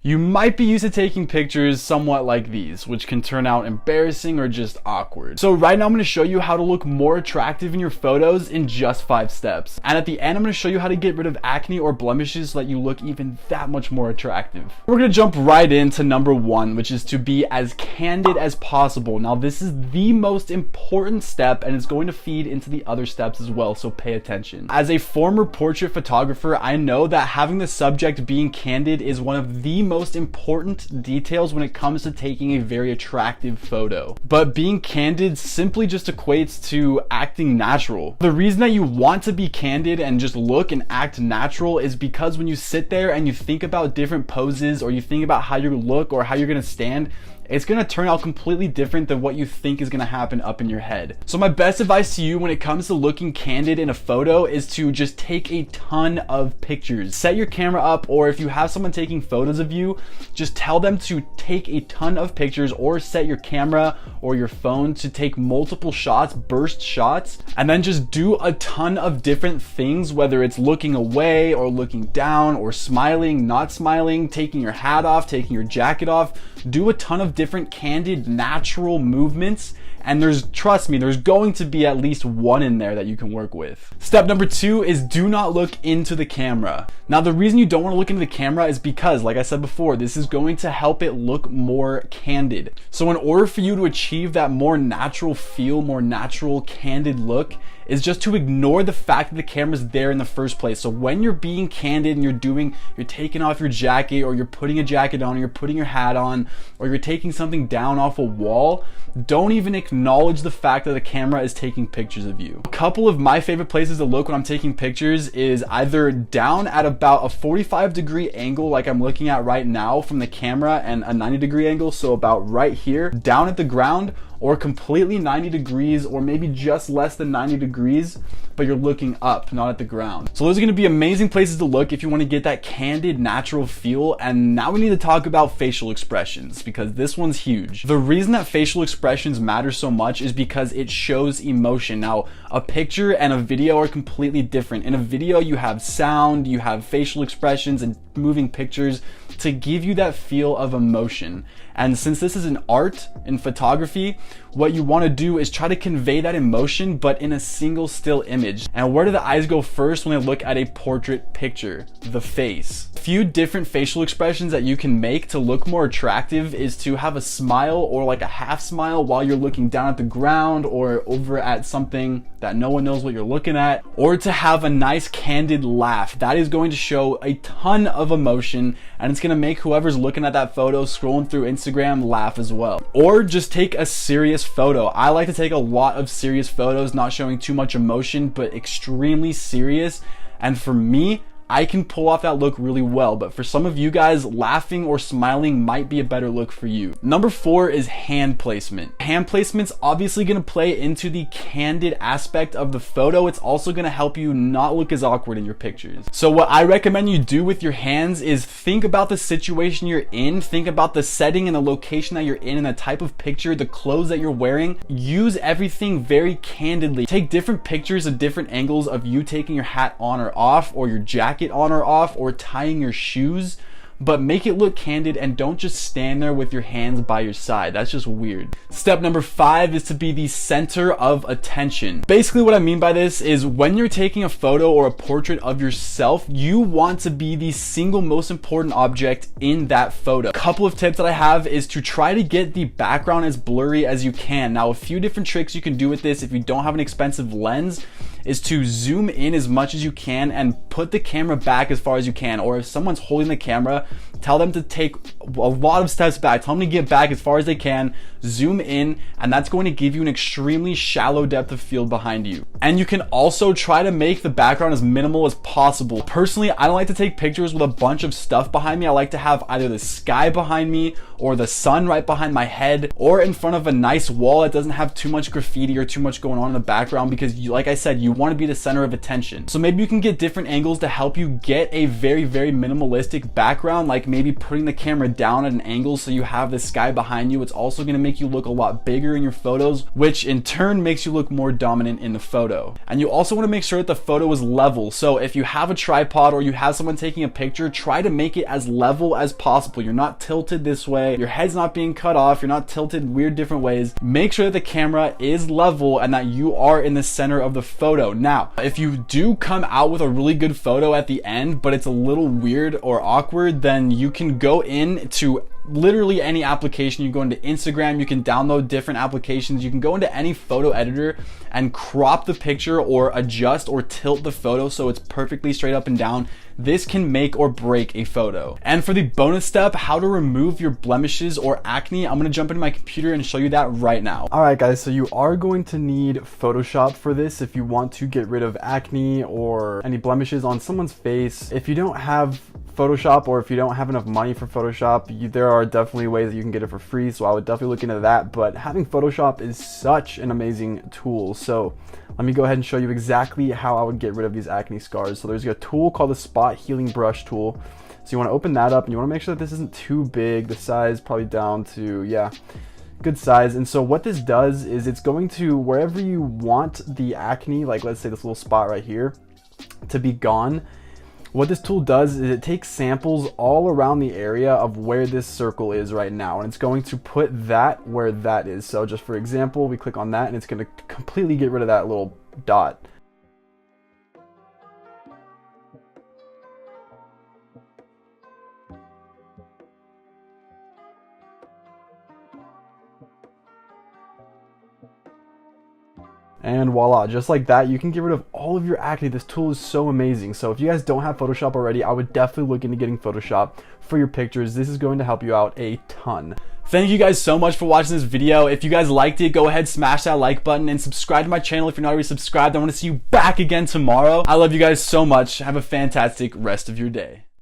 You might be used to taking pictures somewhat like these, which can turn out embarrassing or just awkward. So right now I'm going to show you how to look more attractive in your photos in just 5 steps. And at the end, I'm going to show you how to get rid of acne or blemishes so that you look even that much more attractive. We're going to jump right into number 1, which is to be as candid as possible. Now this is the most important step and it's going to feed into the other steps as well, so pay attention. As a former portrait photographer, I know that having the subject being candid is one of the most important details when it comes to taking a very attractive photo. But being candid simply just equates to acting natural. The reason that you want to be candid and just look and act natural is because when you sit there and you think about different poses or you think about how you look or how you're gonna stand, it's gonna turn out completely different than what you think is gonna happen up in your head. So my best advice to you when it comes to looking candid in a photo is to just take a ton of pictures. Set your camera up, or if you have someone taking photos of you, just tell them to take a ton of pictures, or set your camera or your phone to take multiple shots, burst shots, and then just do a ton of different things, whether it's looking away or looking down or smiling, not smiling, taking your hat off, taking your jacket off. Do a ton of different candid, natural movements, and trust me, there's going to be at least one in there that you can work with. Step number 2 is do not look into the camera. Now the reason you don't want to look into the camera is because, like I said before, this is going to help it look more candid. So in order for you to achieve that more natural feel, more natural, candid look, is just to ignore the fact that the camera's there in the first place. So when you're being candid and you're taking off your jacket, or you're putting a jacket on, or you're putting your hat on, or you're taking something down off a wall, don't even acknowledge the fact that the camera is taking pictures of you. A couple of my favorite places to look when I'm taking pictures is either down at about a 45-degree angle like I'm looking at right now from the camera, and a 90-degree angle, so about right here, down at the ground, or completely 90 degrees, or maybe just less than 90 degrees, but you're looking up, not at the ground. So those are gonna be amazing places to look if you wanna get that candid, natural feel. And now we need to talk about facial expressions, because this one's huge. The reason that facial expressions matter so much is because it shows emotion. Now, a picture and a video are completely different. In a video, you have sound, you have facial expressions and moving pictures to give you that feel of emotion. And since this is an art in photography, what you want to do is try to convey that emotion, but in a single still image. And where do the eyes go first when they look at a portrait picture? The face. A few different facial expressions that you can make to look more attractive is to have a smile, or like a half smile while you're looking down at the ground or over at something that no one knows what you're looking at, or to have a nice candid laugh. That is going to show a ton of emotion, and it's going to make whoever's looking at that photo scrolling through Instagram laugh as well. Or just take a serious photo. I like to take a lot of serious photos, not showing too much emotion, but extremely serious. And for me, I can pull off that look really well, but for some of you guys, laughing or smiling might be a better look for you. Number 4 is hand placement. Hand placement's obviously gonna play into the candid aspect of the photo. It's also gonna help you not look as awkward in your pictures. So what I recommend you do with your hands is think about the situation you're in, think about the setting and the location that you're in, and the type of picture, the clothes that you're wearing. Use everything very candidly. Take different pictures of different angles of you taking your hat on or off, or your jacket on or off, or tying your shoes, but make it look candid, and don't just stand there with your hands by your side. That's just weird. Step number 5 is to be the center of attention. Basically what I mean by this is when you're taking a photo or a portrait of yourself, you want to be the single most important object in that photo. A couple of tips that I have is to try to get the background as blurry as you can. Now, a few different tricks you can do with this if you don't have an expensive lens is to zoom in as much as you can and put the camera back as far as you can. Or if someone's holding the camera, tell them to take a lot of steps back. Tell them to get back as far as they can, zoom in, and that's going to give you an extremely shallow depth of field behind you. And you can also try to make the background as minimal as possible. Personally, I don't like to take pictures with a bunch of stuff behind me. I like to have either the sky behind me, or the sun right behind my head, or in front of a nice wall that doesn't have too much graffiti or too much going on in the background, because like I said, you want to be the center of attention. So maybe you can get different angles to help you get a very, very minimalistic background. Like maybe putting the camera down at an angle so you have the sky behind you. It's also going to make you look a lot bigger in your photos, which in turn makes you look more dominant in the photo. And you also want to make sure that the photo is level. So if you have a tripod or you have someone taking a picture, try to make it as level as possible. You're not tilted this way, your head's not being cut off, you're not tilted weird different ways. Make sure that the camera is level and that you are in the center of the photo. Now, if you do come out with a really good photo at the end, but it's a little weird or awkward, then you can go into literally any application. You go into Instagram, you can download different applications, you can go into any photo editor and crop the picture or adjust or tilt the photo so it's perfectly straight up and down. This can make or break a photo. And for the bonus step, how to remove your blemishes or acne, I'm gonna jump into my computer and show you that right now. All right guys, so you are going to need Photoshop for this if you want to get rid of acne or any blemishes on someone's face. If you don't have Photoshop, or if you don't have enough money for Photoshop, there are definitely ways that you can get it for free, so I would definitely look into that. But having Photoshop is such an amazing tool. So let me go ahead and show you exactly how I would get rid of these acne scars. So there's a tool called the Spot Healing Brush tool. So you want to open that up and you want to make sure that this isn't too big. The size probably down to, yeah, good size. And so what this does is it's going to, wherever you want the acne, like let's say this little spot right here, to be gone, what this tool does is it takes samples all around the area of where this circle is right now, and it's going to put that where that is. So just for example, we click on that and it's going to completely get rid of that little dot. And voila, just like that, you can get rid of all of your acne. This tool is so amazing. So if you guys don't have Photoshop already, I would definitely look into getting Photoshop for your pictures. This is going to help you out a ton. Thank you guys so much for watching this video. If you guys liked it, go ahead, smash that like button and subscribe to my channel if you're not already subscribed. I want to see you back again tomorrow. I love you guys so much. Have a fantastic rest of your day.